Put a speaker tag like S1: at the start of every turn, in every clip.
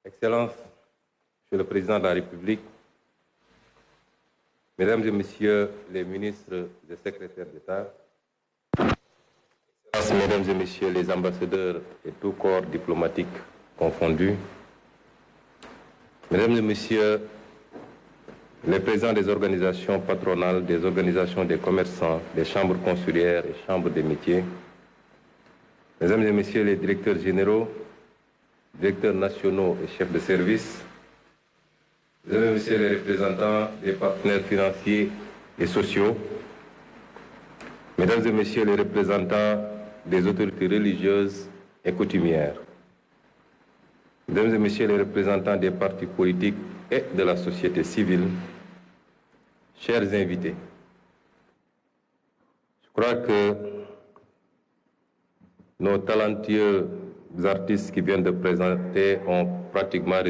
S1: Excellences, Monsieur le Président de la République, Mesdames et Messieurs les ministres et secrétaires d'État, Excellences, Mesdames et Messieurs les ambassadeurs et tout corps diplomatique confondus, Mesdames et Messieurs les présidents des organisations patronales, des organisations des commerçants, des chambres consulaires et chambres des métiers, Mesdames et Messieurs les directeurs généraux, directeurs nationaux et chefs de service, Mesdames et Messieurs les représentants des partenaires financiers et sociaux, Mesdames et Messieurs les représentants des autorités religieuses et coutumières, Mesdames et Messieurs les représentants des partis politiques et de la société civile, chers invités, je crois que nos talentueux artistes qui viennent de présenter ont pratiquement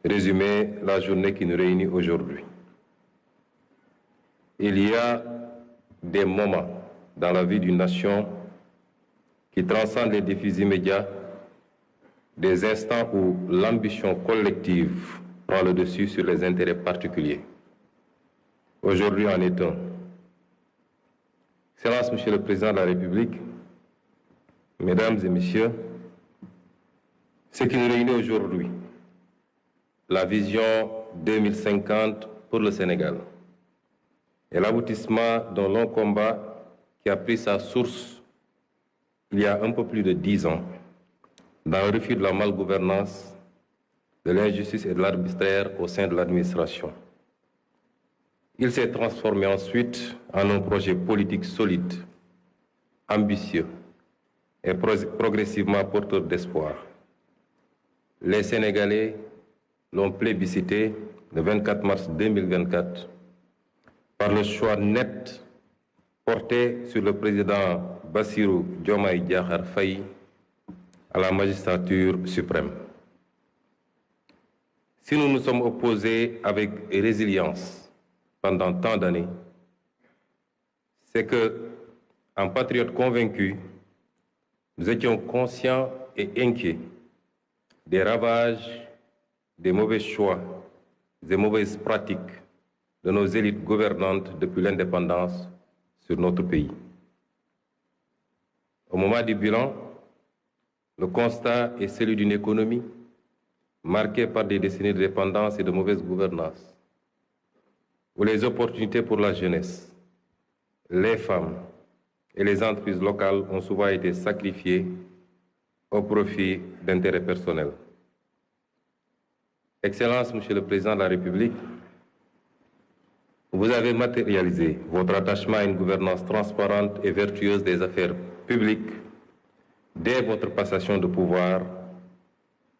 S1: résumé la journée qui nous réunit aujourd'hui. Il y a des moments dans la vie d'une nation qui transcendent les défis immédiats, des instants où l'ambition collective prend le dessus sur les intérêts particuliers. Aujourd'hui en est un. Excellence, Monsieur le Président de la République, Mesdames et Messieurs, ce qui nous réunit aujourd'hui, la vision 2050 pour le Sénégal est l'aboutissement d'un long combat qui a pris sa source il y a un peu plus de 10 ans dans le refus de la malgouvernance, de l'injustice et de l'arbitraire au sein de l'administration. Il s'est transformé ensuite en un projet politique solide, ambitieux et progressivement porteur d'espoir. Les Sénégalais l'ont plébiscité le 24 mars 2024 par le choix net porté sur le président Bassirou Diomaye Diakhar Faye à la magistrature suprême. Si nous nous sommes opposés avec résilience pendant tant d'années, c'est que, en patriotes convaincus, nous étions conscients et inquiets des ravages, des mauvais choix, des mauvaises pratiques de nos élites gouvernantes depuis l'indépendance sur notre pays. Au moment du bilan, le constat est celui d'une économie marquée par des décennies de dépendance et de mauvaise gouvernance, où les opportunités pour la jeunesse, les femmes et les entreprises locales ont souvent été sacrifiées au profit d'intérêts personnels. Excellence, Monsieur le Président de la République, vous avez matérialisé votre attachement à une gouvernance transparente et vertueuse des affaires publiques dès votre passation de pouvoir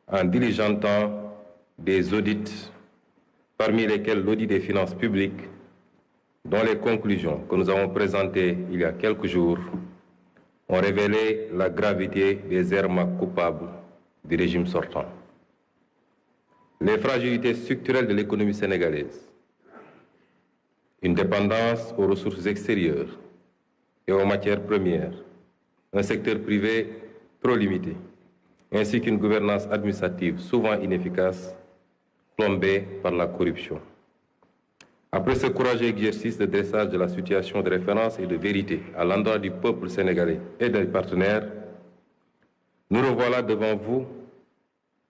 S1: en diligentant des audits, parmi lesquels l'audit des finances publiques, dont les conclusions que nous avons présentées il y a quelques jours ont révélé la gravité des errements coupables du régime sortant. Les fragilités structurelles de l'économie sénégalaise, une dépendance aux ressources extérieures et aux matières premières, un secteur privé trop limité, ainsi qu'une gouvernance administrative souvent inefficace, plombée par la corruption. Après ce courageux exercice de dressage de la situation de référence et de vérité à l'endroit du peuple sénégalais et des partenaires, nous revoilà devant vous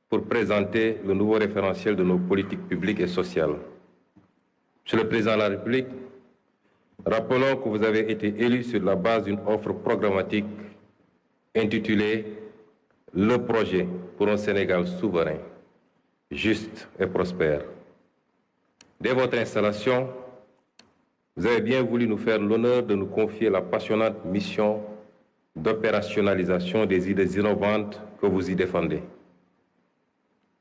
S1: pour présenter le nouveau référentiel de nos politiques publiques et sociales. Monsieur le Président de la République, rappelons que vous avez été élu sur la base d'une offre programmatique intitulée « Le projet pour un Sénégal souverain, juste et prospère ». Dès votre installation, vous avez bien voulu nous faire l'honneur de nous confier la passionnante mission d'opérationnalisation des idées innovantes que vous y défendez,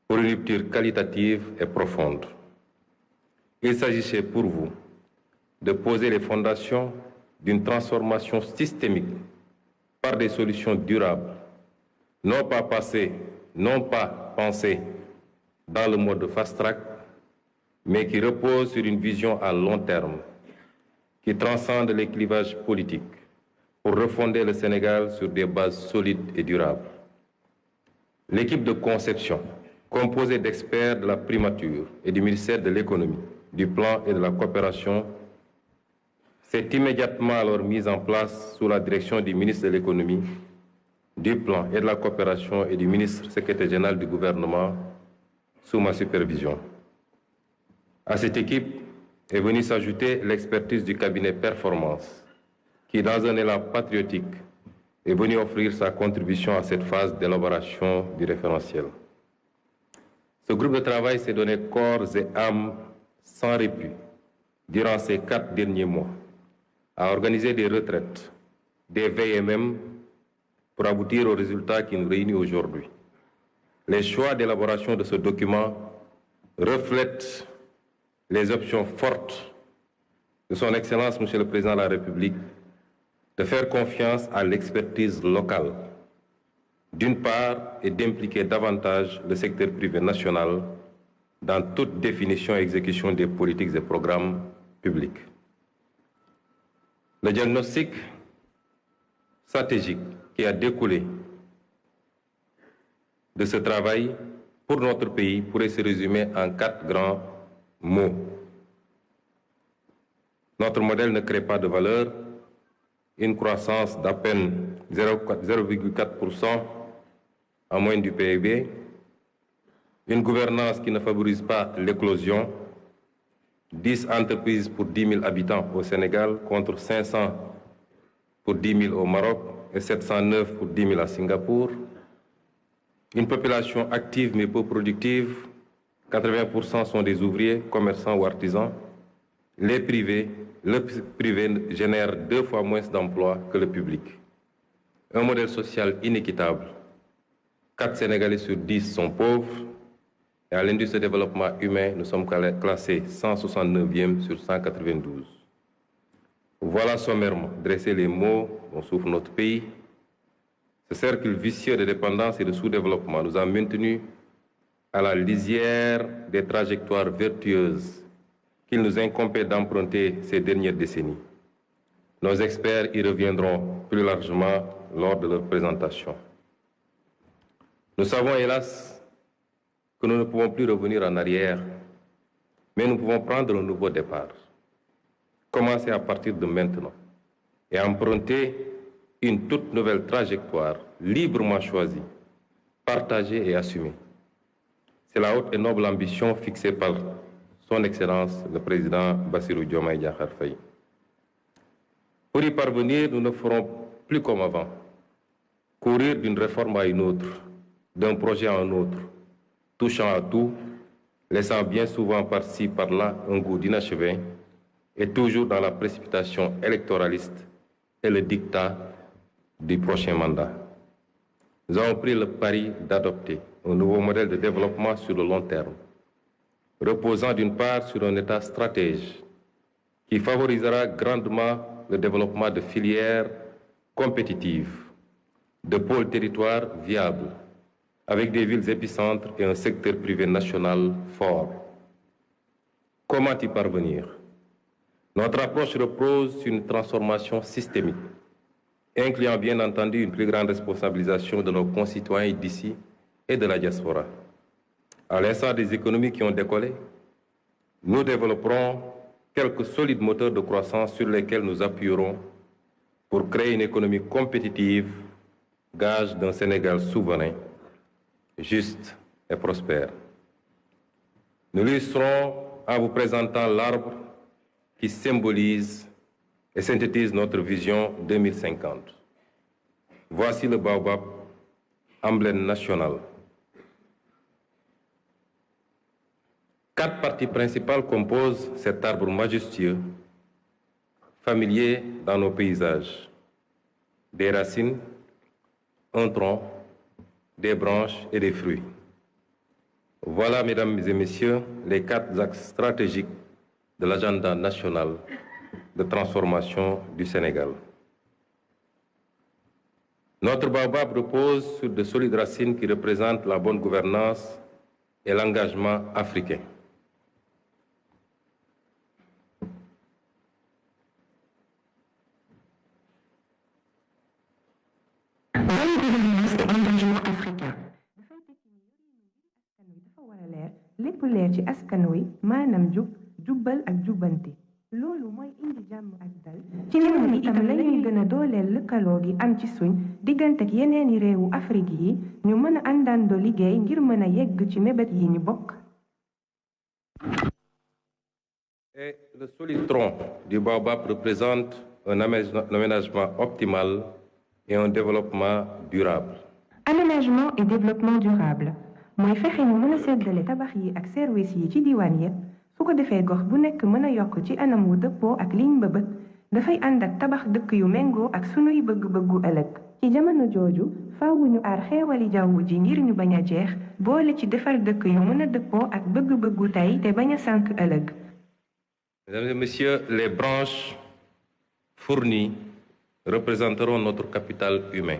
S1: pour une rupture qualitative et profonde. Il s'agissait pour vous de poser les fondations d'une transformation systémique par des solutions durables, non pas pensées dans le mode fast-track, mais qui repose sur une vision à long terme, qui transcende les clivages politiques pour refonder le Sénégal sur des bases solides et durables. L'équipe de conception, composée d'experts de la primature et du ministère de l'économie, du plan et de la coopération, s'est immédiatement alors mise en place sous la direction du ministre de l'économie, du plan et de la coopération et du ministre secrétaire général du gouvernement sous ma supervision. À cette équipe est venue s'ajouter l'expertise du cabinet Performance, qui, dans un élan patriotique, est venu offrir sa contribution à cette phase d'élaboration du référentiel. Ce groupe de travail s'est donné corps et âme sans répit durant ces 4 derniers mois, à organiser des retraites, des veilles et même pour aboutir aux résultats qui nous réunissent aujourd'hui. Les choix d'élaboration de ce document reflètent les options fortes de son Excellence, Monsieur le Président de la République, de faire confiance à l'expertise locale, d'une part, et d'impliquer davantage le secteur privé national dans toute définition et exécution des politiques et programmes publics. Le diagnostic stratégique qui a découlé de ce travail pour notre pays pourrait se résumer en 4 grands mots. Notre modèle ne crée pas de valeur, une croissance d'à peine 0,4% en moyenne du PIB, une gouvernance qui ne favorise pas l'éclosion, 10 entreprises pour 10 000 habitants au Sénégal contre 500 pour 10 000 au Maroc et 709 pour 10 000 à Singapour, une population active mais peu productive, 80% sont des ouvriers, commerçants ou artisans, le privé génère 2 fois moins d'emplois que le public. Un modèle social inéquitable. 4 Sénégalais sur 10 sont pauvres. Et à l'indice de développement humain, nous sommes classés 169e sur 192. Voilà sommairement dressés les mots dont souffre notre pays. Ce cercle vicieux de dépendance et de sous-développement nous a maintenus à la lisière des trajectoires vertueuses qu'il nous incombait d'emprunter ces dernières décennies. Nos experts y reviendront plus largement lors de leur présentation. Nous savons, hélas, que nous ne pouvons plus revenir en arrière, mais nous pouvons prendre un nouveau départ. Commencer à partir de maintenant et emprunter une toute nouvelle trajectoire librement choisie, partagée et assumée. C'est la haute et noble ambition fixée par Son Excellence le Président Bassirou Diomaye Diakhar Faye. Pour y parvenir, nous ne ferons plus comme avant, courir d'une réforme à une autre, d'un projet à un autre, touchant à tout, laissant bien souvent par-ci, par-là un goût d'inachevé, et toujours dans la précipitation électoraliste et le diktat du prochain mandat. Nous avons pris le pari d'adopter un nouveau modèle de développement sur le long terme, reposant d'une part sur un État stratège qui favorisera grandement le développement de filières compétitives, de pôles territoires viables, avec des villes épicentres et un secteur privé national fort. Comment y parvenir? Notre approche repose sur une transformation systémique, incluant bien entendu une plus grande responsabilisation de nos concitoyens d'ici et de la diaspora. À l'instar des économies qui ont décollé, nous développerons quelques solides moteurs de croissance sur lesquels nous appuierons pour créer une économie compétitive, gage d'un Sénégal souverain, juste et prospère. Nous l'illustrons en vous présentant l'arbre qui symbolise et synthétise notre vision 2050. Voici le baobab, emblème national. 4 parties principales composent cet arbre majestueux, familier dans nos paysages. Des racines, un tronc, des branches et des fruits. Voilà, mesdames et messieurs, les 4 axes stratégiques de l'agenda national de transformation du Sénégal. Notre baobab repose sur de solides racines qui représentent la bonne gouvernance et l'engagement africain.
S2: Bonne gouvernance et engagement africain. leer ci askan wi maanaam jub jubbal ak jubbanti loolu mooy indi jàmm ak dal ci noonu itam lañuy gën a dooleel lëkkaloo gi am ci suñ diggante ak yeneeni réewu Afrique yi ñu mën a àndandoo liggéey ngir mën a yegg ci mébét yi ñu bokk.
S1: Et le solide tronc du baobab représente un aménagement optimal et un développement durable.
S2: Aménagement et développement durable mooy fexe ñu mën a seddale tabax yi ak service yi ci diwaan yépp su ko defee gox bu nekk mën a yokk ci anam wu dëppoo ak liñ bëbët dafay ànd ak tabax dëkk yu méngoo ak sunuy bëgg-bëggu ëllëg. ci jamono jooju faaw ñu aar xeewali jaww ji ngir ñu bañ a jeex boole ci defar dëkk yu mën a dëppoo ak bëgg-bëggu tey te bañ a sànk ëllëg.
S1: Mesdames et messieurs, les branches fournies représenteront notre capital humain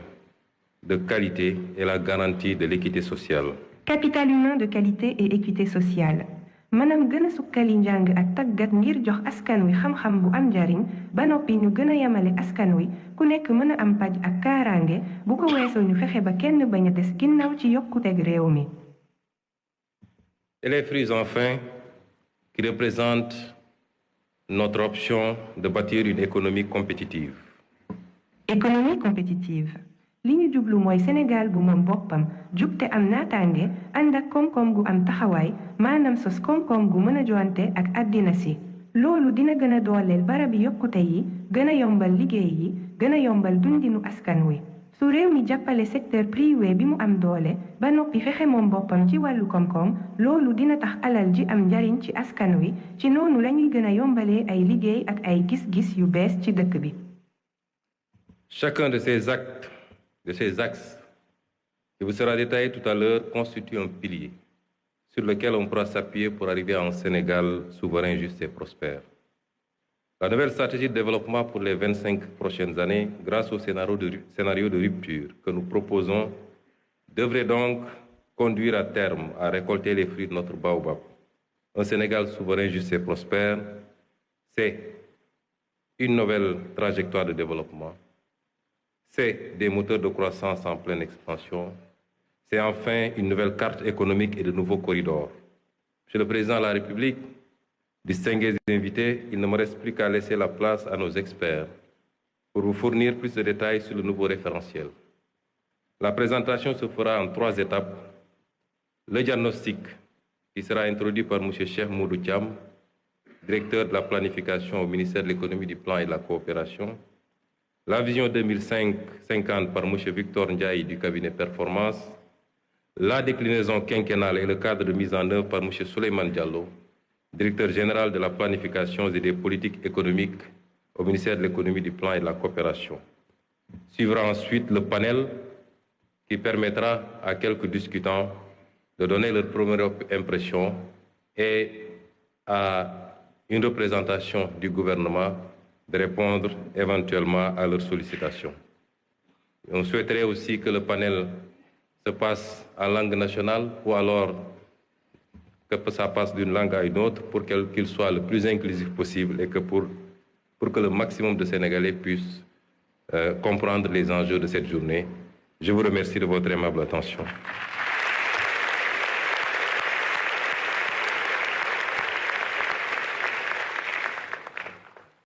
S1: de qualité et la garantie de l'équité sociale.
S2: Capital humain de qualité et équité sociale. maanaam gën a sukkali njàng ak tàggat ngir jox askan wi xam-xam bu am njariñ ba noppi ñu gën a yemale askan wi ku nekk mën a am paj ak kaaraange bu ko weesoo ñu fexe ba kenn bañ a des ginnaaw ci yokkuteg réew mi.
S1: Et les fruits enfin qui représentent notre option de bâtir une économie compétitive.
S2: Économie compétitive. li ñu jublu mooy Sénégal bu moom boppam jub te am naataange ànd ak koom-koom gu am taxawaay maanaam sos koom-koom gu mën a joante ak àddina si loolu dina gën a dooleel barabi yokkute yi gën a yombal liggéey yi gën a yombal dundinu askan wi su réew mi jàppale secteur privé bi mu am doole ba noppi fexe moom boppam ci wàllu koom-koom loolu dina tax alal ji am njariñ ci askan wi ci noonu lañuy gën a yombalee ay liggéey ak ay gis-gis yu bees ci dëkk bi.
S1: Chacun de ces axes qui vous sera détaillé tout à l'heure constitue un pilier sur lequel on pourra s'appuyer pour arriver à un Sénégal souverain, juste et prospère. La nouvelle stratégie de développement pour les 25 prochaines années, grâce au scénario de rupture que nous proposons, devrait donc conduire à terme à récolter les fruits de notre baobab. Un Sénégal souverain, juste et prospère, c'est une nouvelle trajectoire de développement. C'est des moteurs de croissance en pleine expansion. C'est enfin une nouvelle carte économique et de nouveaux corridors. Monsieur le Président de la République, distingués invités, il ne me reste plus qu'à laisser la place à nos experts pour vous fournir plus de détails sur le nouveau référentiel. La présentation se fera en 3 étapes. Le diagnostic, qui sera introduit par M. Cheikh Moudou Thiam, directeur de la planification au ministère de l'économie, du plan et de la coopération. La vision 2050 par M. Victor Ndiaye du cabinet Performance, la déclinaison quinquennale et le cadre de mise en œuvre par M. Souleymane Diallo, directeur général de la planification et des politiques économiques au ministère de l'économie, du plan et de la coopération. Suivra ensuite le panel qui permettra à quelques discutants de donner leur première impression et à une représentation du gouvernement de répondre éventuellement à leurs sollicitations. On souhaiterait aussi que le panel se passe en langue nationale ou alors que ça passe d'une langue à une autre pour qu'il soit le plus inclusif possible et que pour que le maximum de Sénégalais puissent comprendre les enjeux de cette journée. Je vous remercie de votre aimable attention.